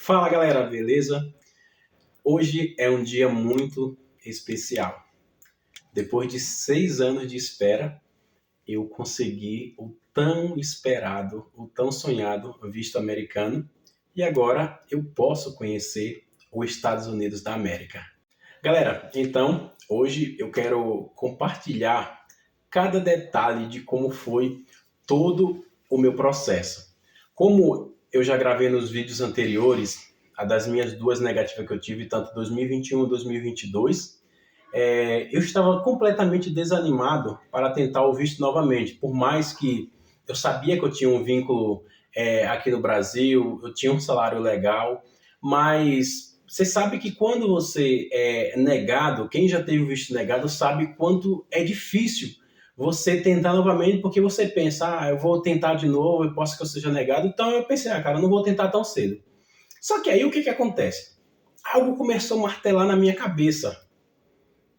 Fala galera, beleza? Hoje é um dia muito especial. Depois de 6 anos de espera, eu consegui o tão esperado, o tão sonhado visto americano e agora eu posso conhecer os Estados Unidos da América. Galera, então hoje eu quero compartilhar cada detalhe de como foi todo o meu processo. Como eu já gravei nos vídeos anteriores, a das minhas duas negativas que eu tive, tanto 2021 e 2022, eu estava completamente desanimado para tentar o visto novamente, por mais que eu sabia que eu tinha um vínculo aqui no Brasil, eu tinha um salário legal, mas você sabe que quando você é negado, quem já teve o visto negado sabe quanto é difícil você tentar novamente, porque você pensa, eu vou tentar de novo, eu posso que eu seja negado, então eu pensei, cara, eu não vou tentar tão cedo. Só que aí o que acontece? Algo começou a martelar na minha cabeça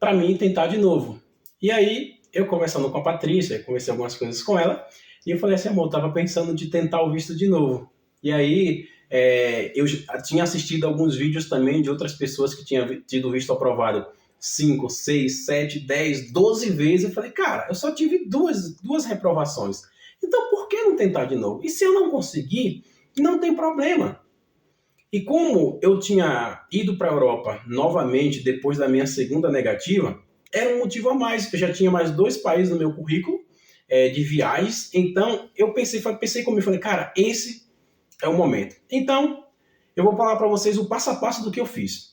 para mim tentar de novo. E aí, eu conversando com a Patrícia, conversei algumas coisas com ela, e eu falei assim, amor, eu tava pensando de tentar o visto de novo. E aí, eu tinha assistido alguns vídeos também de outras pessoas que tinham tido visto aprovado 5, 6, 7, 10, 12 vezes. Eu falei, cara, eu só tive duas reprovações. Então, por que não tentar de novo? E se eu não conseguir, não tem problema. E como eu tinha ido para a Europa novamente depois da minha segunda negativa, era um motivo a mais. Eu já tinha mais 2 países no meu currículo de viagens. Então eu pensei comigo, falei, cara, esse é o momento. Então eu vou falar para vocês o passo a passo do que eu fiz.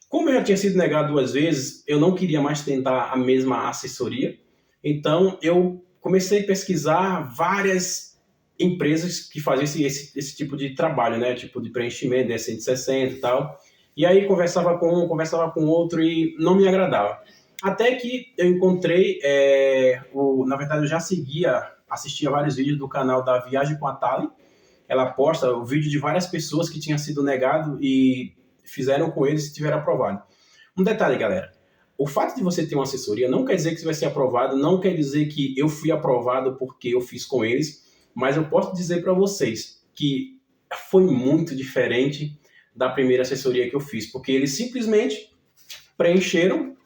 Como eu já tinha sido negado 2 vezes, eu não queria mais tentar a mesma assessoria. Então eu comecei a pesquisar várias empresas que faziam esse tipo de trabalho, né? Tipo de preenchimento, de 160 e tal. E aí conversava com um, conversava com outro e não me agradava. Até que eu encontrei, na verdade eu já assistia vários vídeos do canal da Viagem com a Thalie. Ela posta o vídeo de várias pessoas que tinham sido negado e fizeram com eles e tiveram aprovado. Um detalhe, galera. O fato de você ter uma assessoria não quer dizer que você vai ser aprovado, não quer dizer que eu fui aprovado porque eu fiz com eles, mas eu posso dizer para vocês que foi muito diferente da primeira assessoria que eu fiz, porque eles simplesmente preencheram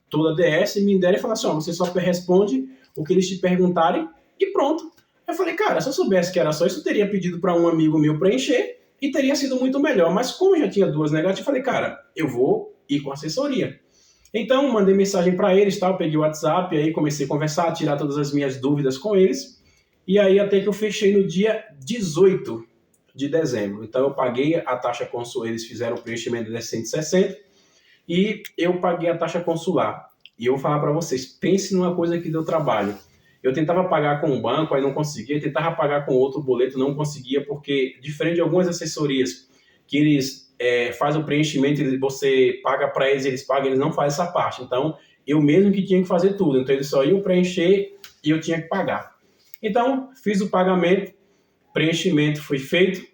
toda a DS e me deram e falaram assim, você só responde o que eles te perguntarem e pronto. Eu falei, cara, se eu soubesse que era só isso, eu teria pedido para um amigo meu preencher e teria sido muito melhor. Mas como eu já tinha 2 negativas, eu falei, cara, eu vou ir com assessoria. Então, mandei mensagem para eles, tal, peguei o WhatsApp, aí comecei a conversar, tirar todas as minhas dúvidas com eles. E aí até que eu fechei no dia 18 de dezembro. Então eu paguei a taxa consular, eles fizeram o preenchimento de 160 e eu paguei a taxa consular. E eu vou falar para vocês, pense numa coisa que deu trabalho. Eu tentava pagar com um banco, aí não conseguia, tentava pagar com outro boleto, não conseguia, porque diferente de algumas assessorias que eles fazem o preenchimento, você paga para eles, eles pagam, eles não fazem essa parte. Então, eu mesmo que tinha que fazer tudo. Então, eles só iam preencher e eu tinha que pagar. Então, fiz o pagamento, preenchimento foi feito,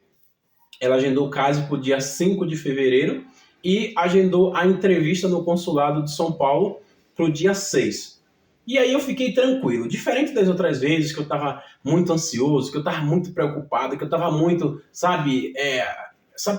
ela agendou o caso para o dia 5 de fevereiro e agendou a entrevista no consulado de São Paulo para o dia 6. E aí eu fiquei tranquilo, diferente das outras vezes que eu estava muito ansioso, que eu estava muito preocupado, que eu estava muito,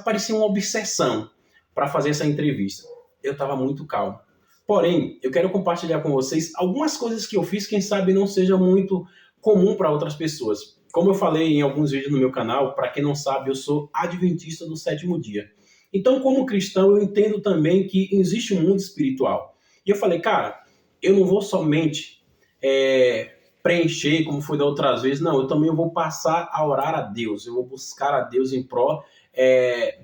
parecia uma obsessão para fazer essa entrevista. Eu estava muito calmo. Porém, eu quero compartilhar com vocês algumas coisas que eu fiz, quem sabe não seja muito comum para outras pessoas. Como eu falei em alguns vídeos no meu canal, para quem não sabe, eu sou adventista do 7º dia. Então, como cristão, eu entendo também que existe um mundo espiritual. E eu falei, cara, eu não vou somente preencher como foi da outras vezes, não, eu também vou passar a orar a Deus, eu vou buscar a Deus em prol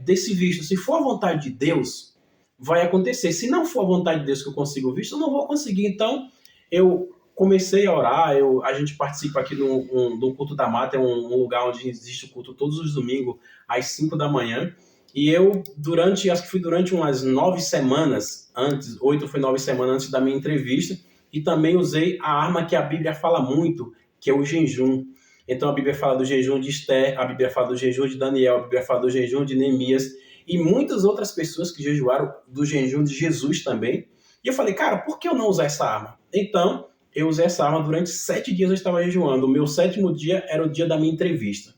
desse visto. Se for a vontade de Deus, vai acontecer. Se não for a vontade de Deus que eu consiga o visto, eu não vou conseguir. Então, eu comecei a orar, a gente participa aqui do culto da mata, é um lugar onde existe o culto todos os domingos, às 5 da manhã, e eu, acho que foi durante umas 9 semanas antes, 8 foi 9 semanas antes da minha entrevista, e também usei a arma que a Bíblia fala muito, que é o jejum. Então a Bíblia fala do jejum de Esther, a Bíblia fala do jejum de Daniel, a Bíblia fala do jejum de Neemias, e muitas outras pessoas que jejuaram do jejum de Jesus também. E eu falei, cara, por que eu não usar essa arma? Então, eu usei essa arma durante 7 dias eu estava jejuando. O meu 7º dia era o dia da minha entrevista.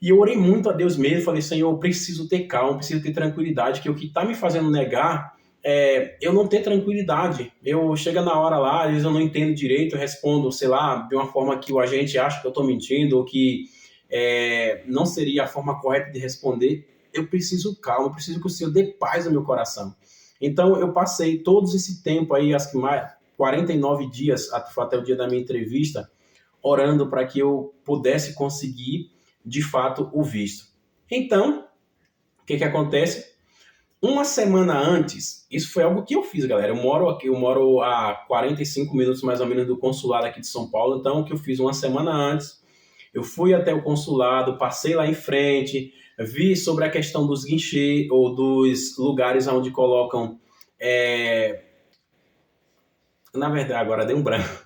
E eu orei muito a Deus mesmo, falei, Senhor, eu preciso ter calma, preciso ter tranquilidade, que o que está me fazendo negar é eu não ter tranquilidade. Eu chego na hora lá, às vezes eu não entendo direito, eu respondo, sei lá, de uma forma que o agente acha que eu estou mentindo, ou que não seria a forma correta de responder. Eu preciso calma, eu preciso que o Senhor dê paz no meu coração. Então eu passei todo esse tempo aí, acho que mais 49 dias, até o dia da minha entrevista, orando para que eu pudesse conseguir, de fato, o visto. Então, o que acontece? Uma semana antes, isso foi algo que eu fiz, galera. Eu moro a 45 minutos mais ou menos do consulado aqui de São Paulo, então o que eu fiz uma semana antes, eu fui até o consulado, passei lá em frente, vi sobre a questão dos guichês ou dos lugares onde colocam. Na verdade, agora deu um branco.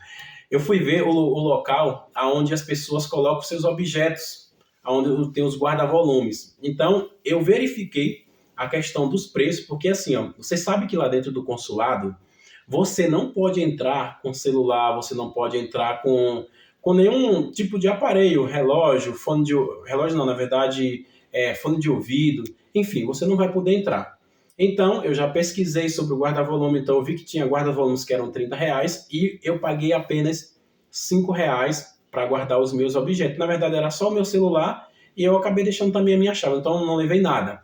Eu fui ver o local onde as pessoas colocam seus objetos, onde tem os guarda-volumes. Então, eu verifiquei a questão dos preços, porque assim, ó, você sabe que lá dentro do consulado, você não pode entrar com celular, você não pode entrar com nenhum tipo de aparelho, relógio, relógio não, na verdade, fone de ouvido, enfim, você não vai poder entrar. Então, eu já pesquisei sobre o guarda-volume, então eu vi que tinha guarda-volumes que eram R$ 30 e eu paguei apenas R$ 5 para guardar os meus objetos. Na verdade, era só o meu celular e eu acabei deixando também a minha chave, então não levei nada.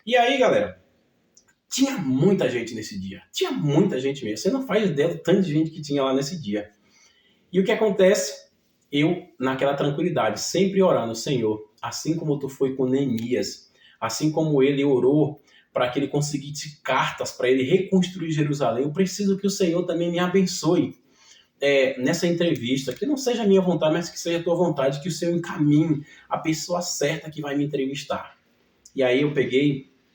E aí, galera, tinha muita gente nesse dia. Tinha muita gente mesmo. Você não faz ideia do tanto de gente que tinha lá nesse dia. E o que acontece? Eu, naquela tranquilidade, sempre orando, Senhor, assim como tu foi com Neemias, assim como ele orou para que ele conseguisse cartas, para ele reconstruir Jerusalém, eu preciso que o Senhor também me abençoe nessa entrevista, que não seja a minha vontade, mas que seja a tua vontade, que o Senhor encaminhe a pessoa certa que vai me entrevistar. E aí eu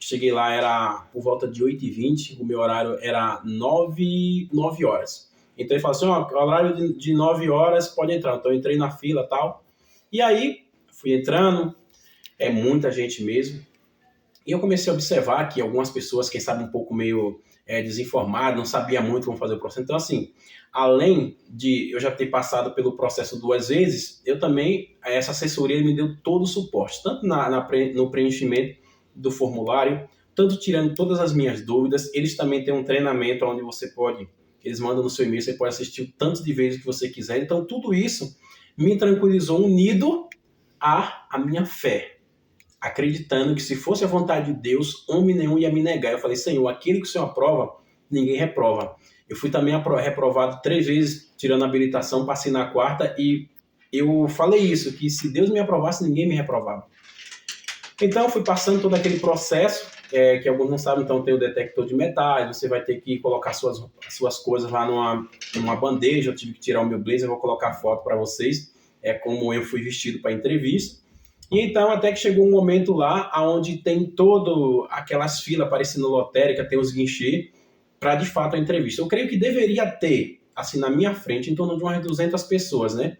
cheguei lá, era por volta de 8h20, o meu horário era 9 horas. Então ele falou assim, horário de 9 horas, pode entrar. Então eu entrei na fila e tal. E aí, fui entrando, muita gente mesmo. E eu comecei a observar que algumas pessoas, quem sabe um pouco meio desinformadas, não sabia muito como fazer o processo. Então assim, além de eu já ter passado pelo processo 2 vezes, eu também, essa assessoria me deu todo o suporte, tanto no preenchimento do formulário, tanto tirando todas as minhas dúvidas. Eles também têm um treinamento onde você pode, eles mandam no seu e-mail, você pode assistir o tanto de vezes que você quiser. Então tudo isso me tranquilizou, unido à minha fé, acreditando que se fosse a vontade de Deus, homem nenhum ia me negar. Eu falei, Senhor, aquele que o Senhor aprova, ninguém reprova. Eu fui também reprovado 3 vezes, tirando a habilitação, passei na 4ª, e eu falei isso, que se Deus me aprovasse, ninguém me reprovava. Então, fui passando todo aquele processo, que alguns não sabem, então tem o detector de metais, você vai ter que colocar suas coisas lá numa bandeja. Eu tive que tirar o meu blazer, vou colocar foto para vocês, como eu fui vestido para a entrevista. E então, até que chegou um momento lá, onde tem todo aquelas filas parecendo lotérica, tem os guichês, para de fato a entrevista. Eu creio que deveria ter, assim, na minha frente, em torno de umas 200 pessoas, né?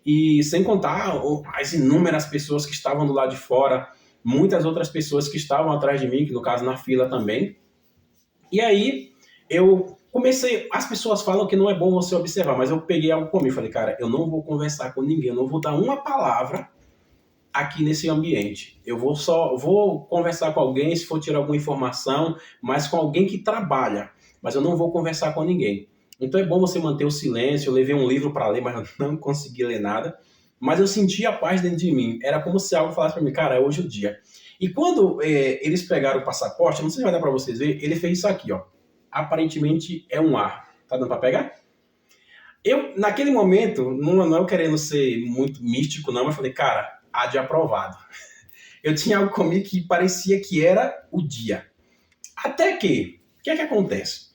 E sem contar as inúmeras pessoas que estavam do lado de fora, muitas outras pessoas que estavam atrás de mim, que no caso na fila também. E aí eu comecei, as pessoas falam que não é bom você observar, mas eu peguei algo comigo, falei, cara, eu não vou conversar com ninguém, eu não vou dar uma palavra aqui nesse ambiente. Eu vou conversar com alguém se for tirar alguma informação, mas com alguém que trabalha, mas eu não vou conversar com ninguém. Então é bom você manter o silêncio. Eu levei um livro para ler, mas eu não consegui ler nada. Mas eu senti a paz dentro de mim. Era como se algo falasse para mim, cara, é hoje o dia. E quando eles pegaram o passaporte, não sei se vai dar para vocês verem, ele fez isso aqui, ó. Aparentemente é um ar. Tá dando para pegar? Eu, naquele momento, não é querendo ser muito místico, não, mas falei, cara, há de aprovado. Eu tinha algo comigo que parecia que era o dia. Até que, o que é que acontece?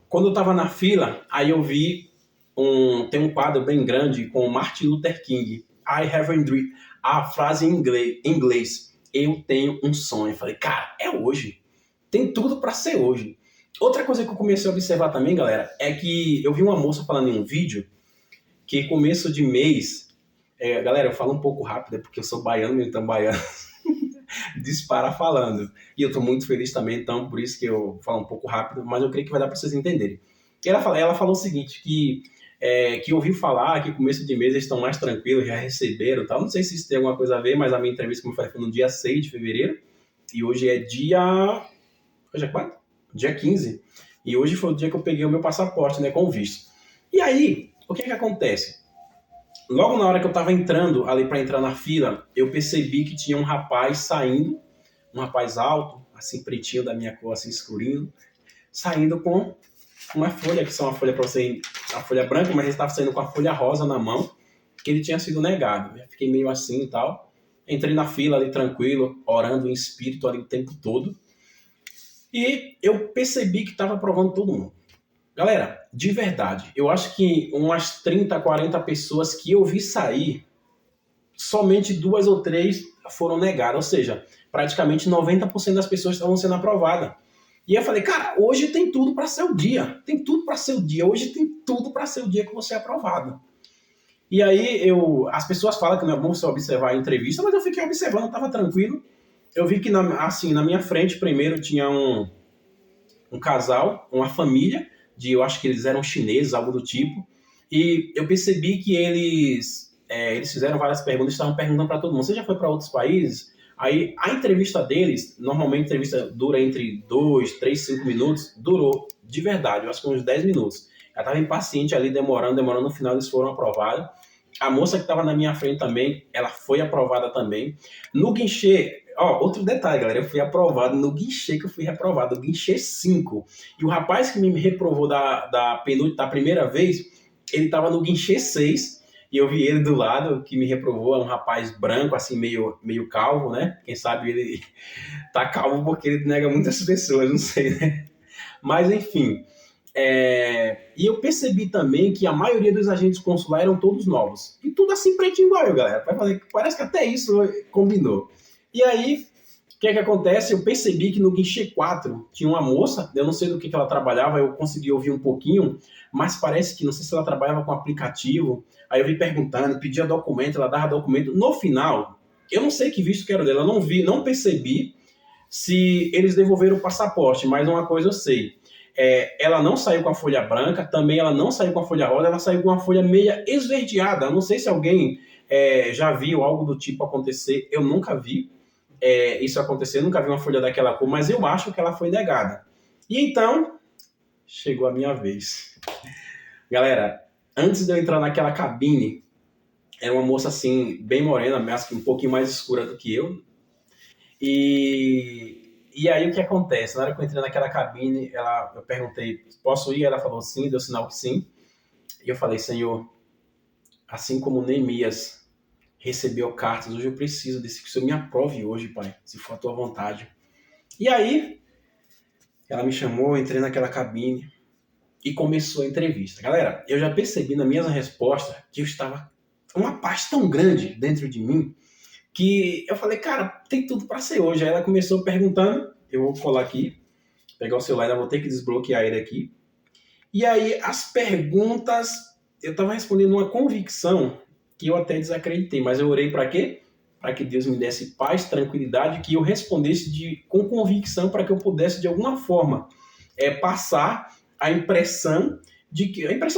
Quando eu estava na fila, aí eu vi tem um quadro bem grande com Martin Luther King. I have a dream. A frase em inglês. Eu tenho um sonho. Eu falei, cara, é hoje. Tem tudo para ser hoje. Outra coisa que eu comecei a observar também, galera, é que eu vi uma moça falando em um vídeo que começo de mês... galera, eu falo um pouco rápido, porque eu sou baiano, então baiano dispara falando. E eu tô muito feliz também, então por isso que eu falo um pouco rápido, mas eu creio que vai dar para vocês entenderem. Ela falou o seguinte, que que ouviu falar que começo de mês eles estão mais tranquilos, já receberam e tal. Não sei se isso tem alguma coisa a ver, mas a minha entrevista, como eu falei, foi no dia 6 de fevereiro. E hoje é dia... Hoje é quanto? Dia 15. E hoje foi o dia que eu peguei o meu passaporte, né, com o visto. E aí, o que acontece? Logo na hora que eu estava entrando ali para entrar na fila, eu percebi que tinha um rapaz saindo, um rapaz alto, assim, pretinho da minha cor, assim, escurinho, saindo com uma folha, que são uma folha para você, a folha branca, mas ele estava saindo com a folha rosa na mão, que ele tinha sido negado. Eu fiquei meio assim e tal. Entrei na fila ali tranquilo, orando em espírito ali o tempo todo. E eu percebi que estava aprovando todo mundo. Galera, de verdade, eu acho que umas 30, 40 pessoas que eu vi sair, somente 2 ou 3 foram negadas. Ou seja, praticamente 90% das pessoas estavam sendo aprovadas. E eu falei, cara, hoje tem tudo para ser o dia. Tem tudo para ser o dia. Hoje tem tudo para ser o dia que você é aprovado. E aí as pessoas falam que não é bom você observar a entrevista, mas eu fiquei observando, estava tranquilo. Eu vi que na minha frente primeiro tinha um casal, uma família, eu acho que eles eram chineses, algo do tipo. E eu percebi que eles fizeram várias perguntas, estavam perguntando para todo mundo, você já foi para outros países? Aí a entrevista deles, normalmente a entrevista dura entre 2, 3, 5 minutos, durou de verdade, eu acho que uns 10 minutos. Ela estava impaciente ali, demorando, no final eles foram aprovados. A moça que estava na minha frente também, ela foi aprovada também. No guichê, outro detalhe, galera, eu fui aprovado no guichê que eu fui reprovado, guichê 5. E o rapaz que me reprovou da primeira vez, ele estava no guichê 6, e eu vi ele do lado, que me reprovou, é um rapaz branco, assim, meio calvo, né? Quem sabe ele tá calvo porque ele nega muitas pessoas, não sei, né? Mas, enfim. E eu percebi também que a maioria dos agentes consulares eram todos novos. E tudo assim pretinho igual eu, galera. Parece que até isso combinou. E aí, o que acontece? Eu percebi que no guichê 4 tinha uma moça, eu não sei do que ela trabalhava, eu consegui ouvir um pouquinho, mas parece que, não sei se ela trabalhava com aplicativo. Aí eu vim perguntando, pedia documento, ela dava documento. No final, eu não sei que visto que era dela, eu não percebi se eles devolveram o passaporte, mas uma coisa eu sei. Ela não saiu com a folha branca, também ela não saiu com a folha rosa, ela saiu com uma folha meia esverdeada. Eu não sei se alguém já viu algo do tipo acontecer, eu nunca vi isso acontecer, nunca vi uma folha daquela cor, mas eu acho que ela foi negada. E então, chegou a minha vez. Galera, antes de eu entrar naquela cabine, era uma moça assim, bem morena, acho que um pouquinho mais escura do que eu. E aí o que acontece? Na hora que eu entrei naquela cabine, eu perguntei, posso ir? Ela falou sim, deu sinal que sim. E eu falei, Senhor, assim como Neemias recebeu cartas, hoje eu preciso desse que o Senhor me aprove hoje, Pai, se for a tua vontade. E aí, ela me chamou, eu entrei naquela cabine e começou a entrevista. Galera, eu já percebi na minha resposta que eu estava uma paz tão grande dentro de mim que eu falei, cara, tem tudo para ser hoje. Aí ela começou perguntando, eu vou colar aqui, pegar o celular, ainda vou ter que desbloquear ele aqui. E aí as perguntas, eu estava respondendo uma convicção que eu até desacreditei, mas eu orei para quê? Para que Deus me desse paz, tranquilidade, que eu respondesse com convicção para que eu pudesse de alguma forma passar a impressão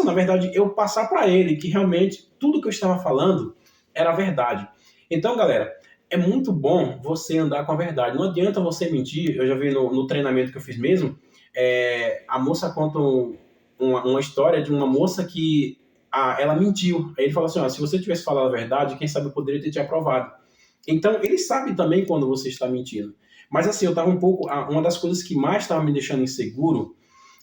na verdade, eu passar para ele que realmente tudo que eu estava falando era verdade. Então, galera, é muito bom você andar com a verdade. Não adianta você mentir. Eu já vi no treinamento que eu fiz mesmo, a moça conta uma história de uma moça que ela mentiu. Aí ele falou assim, se você tivesse falado a verdade, quem sabe eu poderia ter te aprovado. Então, ele sabe também quando você está mentindo. Mas assim, eu estava uma das coisas que mais estava me deixando inseguro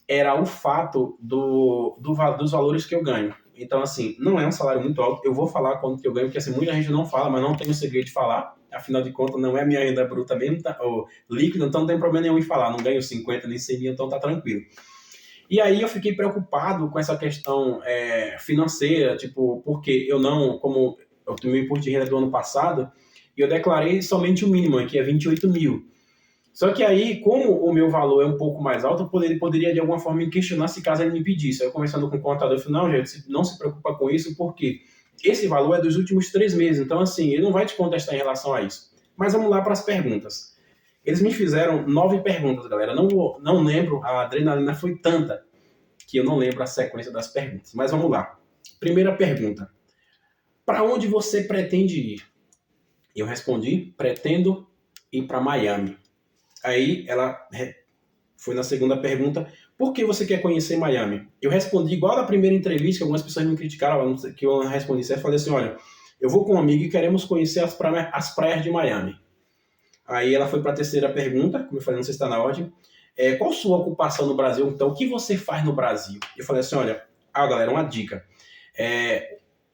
era o fato dos valores que eu ganho. Então, assim, não é um salário muito alto. Eu vou falar quanto que eu ganho, porque assim, muita gente não fala, mas não tem o segredo de falar. Afinal de contas, não é minha renda bruta mesmo, ou líquida, então não tem problema nenhum em falar. Não ganho 50 nem 100 mil, então tá tranquilo. E aí eu fiquei preocupado com essa questão financeira, tipo, porque como eu tomei o imposto de renda do ano passado, e eu declarei somente o mínimo, que é 28 mil. Só que aí, como o meu valor é um pouco mais alto, eu poderia de alguma forma me questionar se caso ele me pedisse. Aí eu conversando com o contador, eu falei, não, gente, não se preocupa com isso, porque esse valor é dos últimos 3 meses. Então, assim, ele não vai te contestar em relação a isso. Mas vamos lá para as perguntas. Eles me fizeram 9 perguntas, galera. Não lembro, a adrenalina foi tanta que eu não lembro a sequência das perguntas. Mas vamos lá. Primeira pergunta: para onde você pretende ir? Eu respondi: pretendo ir para Miami. Aí ela foi na segunda pergunta: por que você quer conhecer Miami? Eu respondi igual na primeira entrevista, que algumas pessoas me criticaram, que eu respondi certo. Eu falei assim: olha, eu vou com um amigo e queremos conhecer as praias de Miami. Aí ela foi para a terceira pergunta, como eu falei, não sei se está na ordem. Qual sua ocupação no Brasil? Então, o que você faz no Brasil? Eu falei assim: olha, galera, uma dica.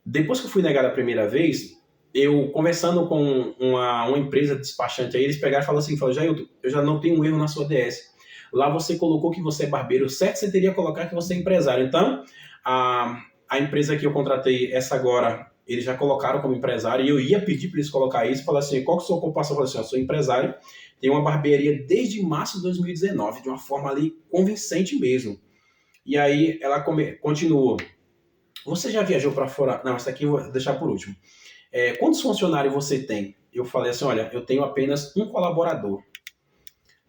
Depois que eu fui negado a primeira vez, eu conversando com uma empresa despachante aí, eles pegaram e falaram assim: Jailton, eu já não tenho um erro na sua DS. Lá você colocou que você é barbeiro, certo? Você teria que colocar que você é empresário. Então, a empresa que eu contratei, essa agora, eles já colocaram como empresário, e eu ia pedir para eles colocar isso, falar assim: qual que é a sua ocupação? Eu falei assim: eu sou empresário, tenho uma barbearia desde março de 2019, de uma forma ali convincente mesmo. E aí ela continuou: você já viajou para fora? Não, essa aqui eu vou deixar por último. Quantos funcionários você tem? Eu falei assim: olha, eu tenho apenas um colaborador.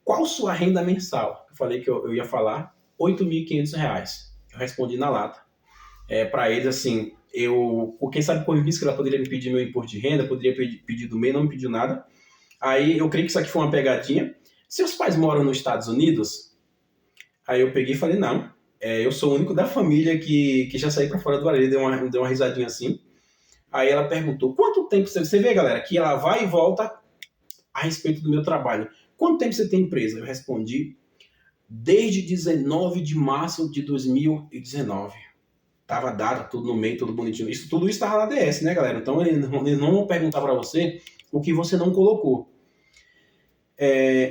Qual sua renda mensal? Eu falei que eu ia falar R$ 8.500. Eu respondi na lata. Para eles, assim, quem sabe por isso que ela poderia me pedir meu imposto de renda, poderia pedir do MEI, não me pediu nada. Aí eu creio que isso aqui foi uma pegadinha. Seus pais moram nos Estados Unidos? Aí eu peguei e falei: não, eu sou o único da família que já saí para fora do Brasil. Deu uma risadinha assim. Aí ela perguntou: quanto tempo você vê, galera, que ela vai e volta a respeito do meu trabalho. Quanto tempo você tem empresa? Eu respondi: desde 19 de março de 2019. Tava data, tudo no meio, tudo bonitinho. Tudo isso estava na DS, né, galera? Então eles não vão perguntar para você o que você não colocou.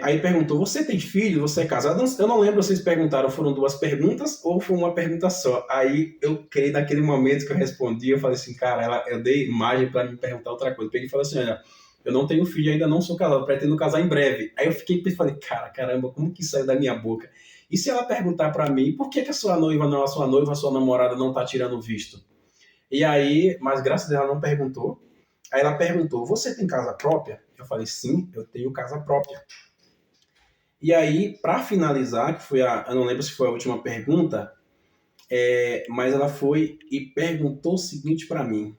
Aí perguntou: você tem filho? Você é casado? Eu não lembro se vocês perguntaram, foram duas perguntas ou foi uma pergunta só. Aí eu creio, naquele momento que eu respondi, eu falei assim: cara, eu dei imagem para me perguntar outra coisa. Eu peguei e falei assim: olha, eu não tenho filho, ainda não sou casado, pretendo casar em breve. Aí eu falei: caramba, como que saiu da minha boca? E se ela perguntar para mim: por que a sua noiva não, a sua namorada não tá tirando visto? E aí, mas graças a Deus ela não perguntou. Aí ela perguntou: você tem casa própria? Eu falei: sim, eu tenho casa própria. E aí, para finalizar, que foi eu não lembro se foi a última pergunta, mas ela foi e perguntou o seguinte para mim: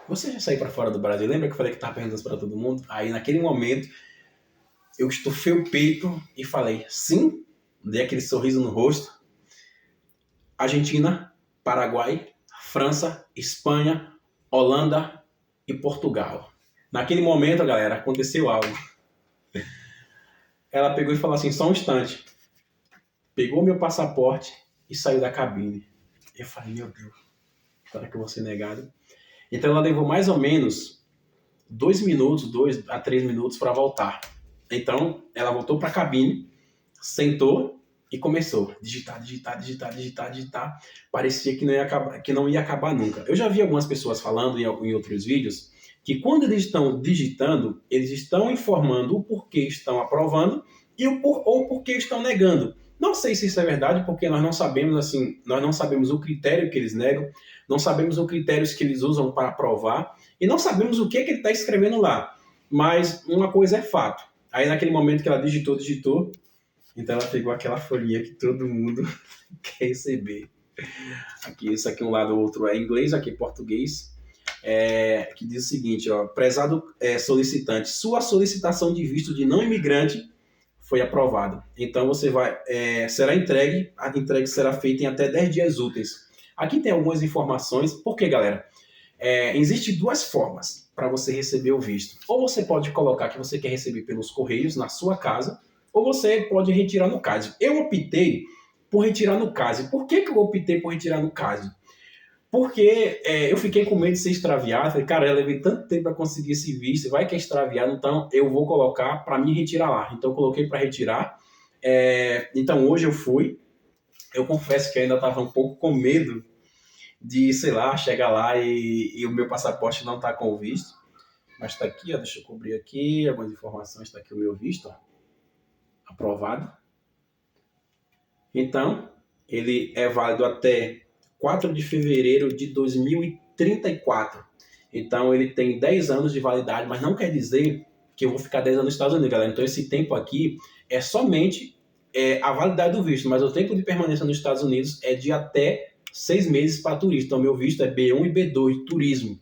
você já saiu para fora do Brasil? Lembra que eu falei que estava perguntando para todo mundo? Aí, naquele momento, eu estufei o peito e falei: sim, dei aquele sorriso no rosto. Argentina, Paraguai, França, Espanha, Holanda e Portugal. Naquele momento, galera, aconteceu algo. Ela pegou e falou assim: só um instante. Pegou meu passaporte e saiu da cabine. Eu falei: meu Deus, será que eu vou ser negado? Então ela levou mais ou menos 2 a 3 minutos para voltar. Então ela voltou para a cabine, sentou e começou a digitar. Parecia que não ia acabar nunca. Eu já vi algumas pessoas falando em outros vídeos que quando eles estão digitando, eles estão informando o porquê estão aprovando ou porquê estão negando. Não sei se isso é verdade, porque nós não sabemos o critério que eles negam, não sabemos os critérios que eles usam para aprovar e não sabemos o que ele está escrevendo lá. Mas uma coisa é fato. Aí naquele momento que ela digitou, então ela pegou aquela folhinha que todo mundo quer receber. Aqui, isso aqui um lado, o outro é inglês, aqui é português. Que diz o seguinte: prezado solicitante, sua solicitação de visto de não imigrante foi aprovada. Então você será entregue, a entrega será feita em até 10 dias úteis. Aqui tem algumas informações, porque galera, existem duas formas para você receber o visto. Ou você pode colocar que você quer receber pelos correios na sua casa, ou você pode retirar no CASE. Eu optei por retirar no CASE. Por que eu optei por retirar no CASE? Porque eu fiquei com medo de ser extraviado. Falei: cara, eu levei tanto tempo para conseguir esse visto, vai que é extraviado, então eu vou colocar para me retirar lá. Então eu coloquei para retirar. Então hoje eu fui. Eu confesso que eu ainda estava um pouco com medo de, sei lá, chegar lá e o meu passaporte não tá com o visto. Mas está aqui, deixa eu cobrir aqui algumas informações. Está aqui o meu visto, aprovado. Então, ele é válido até 4 de fevereiro de 2034. Então, ele tem 10 anos de validade, mas não quer dizer que eu vou ficar 10 anos nos Estados Unidos, galera. Então, esse tempo aqui é somente a validade do visto, mas o tempo de permanência nos Estados Unidos é de até 6 meses para turista. Então, meu visto é B1 e B2, turismo.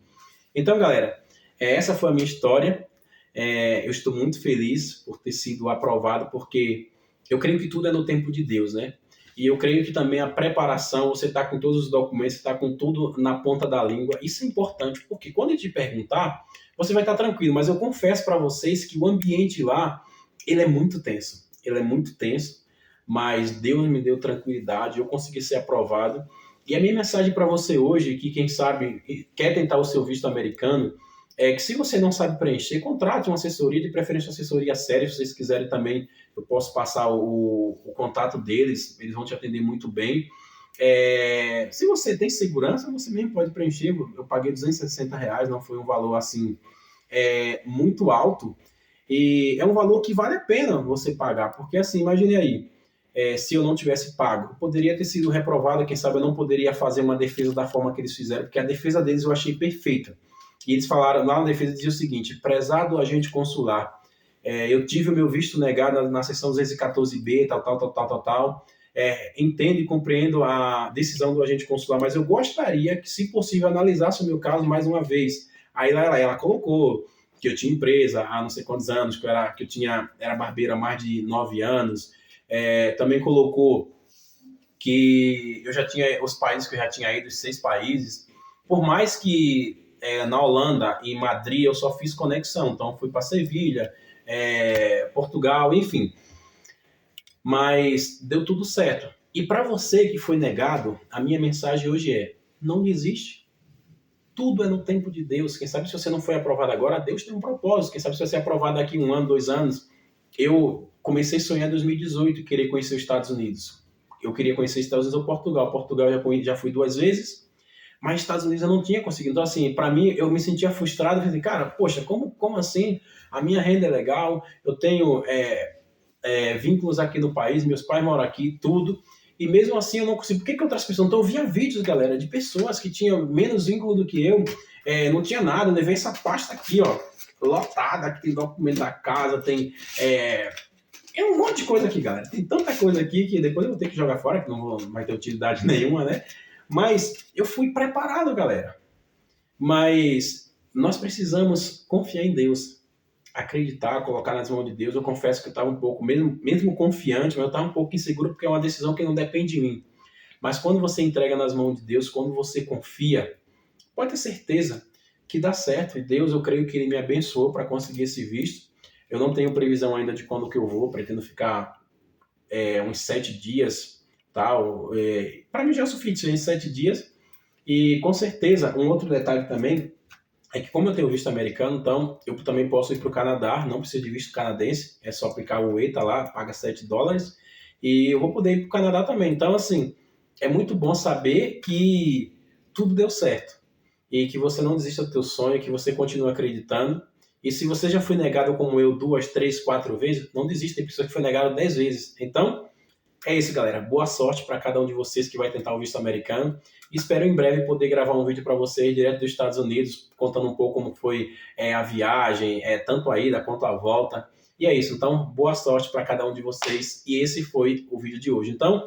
Então, galera, essa foi a minha história. Eu estou muito feliz por ter sido aprovado, porque eu creio que tudo é no tempo de Deus, né? E eu creio que também a preparação, você está com todos os documentos, está com tudo na ponta da língua. Isso é importante, porque quando ele te perguntar, você vai estar tranquilo. Mas eu confesso para vocês que o ambiente lá, ele é muito tenso. Ele é muito tenso, mas Deus me deu tranquilidade, eu consegui ser aprovado. E a minha mensagem para você hoje, que quem sabe quer tentar o seu visto americano, é que se você não sabe preencher, contrate uma assessoria, de preferência uma assessoria séria. Se vocês quiserem também, eu posso passar o contato deles, eles vão te atender muito bem. Se você tem segurança, você mesmo pode preencher. Eu paguei R$ 260, não foi um valor assim muito alto, e é um valor que vale a pena você pagar, porque assim, imagine aí, se eu não tivesse pago, eu poderia ter sido reprovado, quem sabe eu não poderia fazer uma defesa da forma que eles fizeram, porque a defesa deles eu achei perfeita. E eles falaram, lá na defesa dizia o seguinte: prezado agente consular, eu tive o meu visto negado na seção 214B, tal. Entendo e compreendo a decisão do agente consular, mas eu gostaria que, se possível, analisasse o meu caso mais uma vez. Aí ela colocou que eu tinha empresa há não sei quantos anos, que era barbeiro há mais de 9 anos. Também colocou que eu já tinha os países que eu já tinha ido, os 6 países. Por mais que na Holanda e em Madrid eu só fiz conexão, então fui para Sevilha, Portugal, enfim. Mas deu tudo certo. E para você que foi negado, a minha mensagem hoje é: não desiste. Tudo é no tempo de Deus. Quem sabe se você não foi aprovado agora, Deus tem um propósito. Quem sabe se você é aprovado daqui 1 ano, 2 anos. Eu comecei a sonhar em 2018 querer conhecer os Estados Unidos. Eu queria conhecer os Estados Unidos ou Portugal. Portugal já fui 2 vezes, mas Estados Unidos eu não tinha conseguido. Então, assim, para mim, eu me sentia frustrado. Eu falei, cara, poxa, como assim? A minha renda é legal, eu tenho vínculos aqui no país, meus pais moram aqui, tudo. E mesmo assim eu não consigo. Por que outras pessoas? Então eu via vídeos, galera, de pessoas que tinham menos vínculo do que eu, não tinha nada. Eu levei essa pasta aqui, ó, lotada, aqui tem documento da casa, tem um monte de coisa aqui, galera. Tem tanta coisa aqui que depois eu vou ter que jogar fora, que não vai ter utilidade nenhuma, né? Mas eu fui preparado, galera. Mas nós precisamos confiar em Deus, acreditar, colocar nas mãos de Deus. Eu confesso que eu estava um pouco, mesmo confiante, mas eu estava um pouco inseguro, porque é uma decisão que não depende de mim. Mas quando você entrega nas mãos de Deus, quando você confia, pode ter certeza que dá certo. E Deus, eu creio que Ele me abençoou para conseguir esse visto. Eu não tenho previsão ainda de quando que eu vou, pretendo ficar uns 7 dias, tal. Para mim já é o suficiente, 7 dias. E com certeza, um outro detalhe também é que, como eu tenho visto americano, então eu também posso ir para o Canadá, não preciso de visto canadense, é só aplicar o ETA lá, paga $7, e eu vou poder ir para o Canadá também. Então, assim, é muito bom saber que tudo deu certo e que você não desista do teu sonho, que você continue acreditando. E se você já foi negado como eu 2, 3, 4 vezes, não desista. Tem pessoa que foi negada 10 vezes. Então, é isso, galera. Boa sorte para cada um de vocês que vai tentar o visto americano. Espero em breve poder gravar um vídeo para vocês direto dos Estados Unidos, contando um pouco como foi a viagem, tanto a ida quanto a volta. E é isso. Então, boa sorte para cada um de vocês. E esse foi o vídeo de hoje. Então,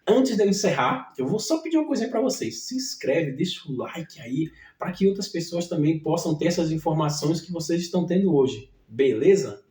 antes de eu encerrar, eu vou só pedir uma coisinha para vocês. Se inscreve, deixa o like aí, para que outras pessoas também possam ter essas informações que vocês estão tendo hoje. Beleza?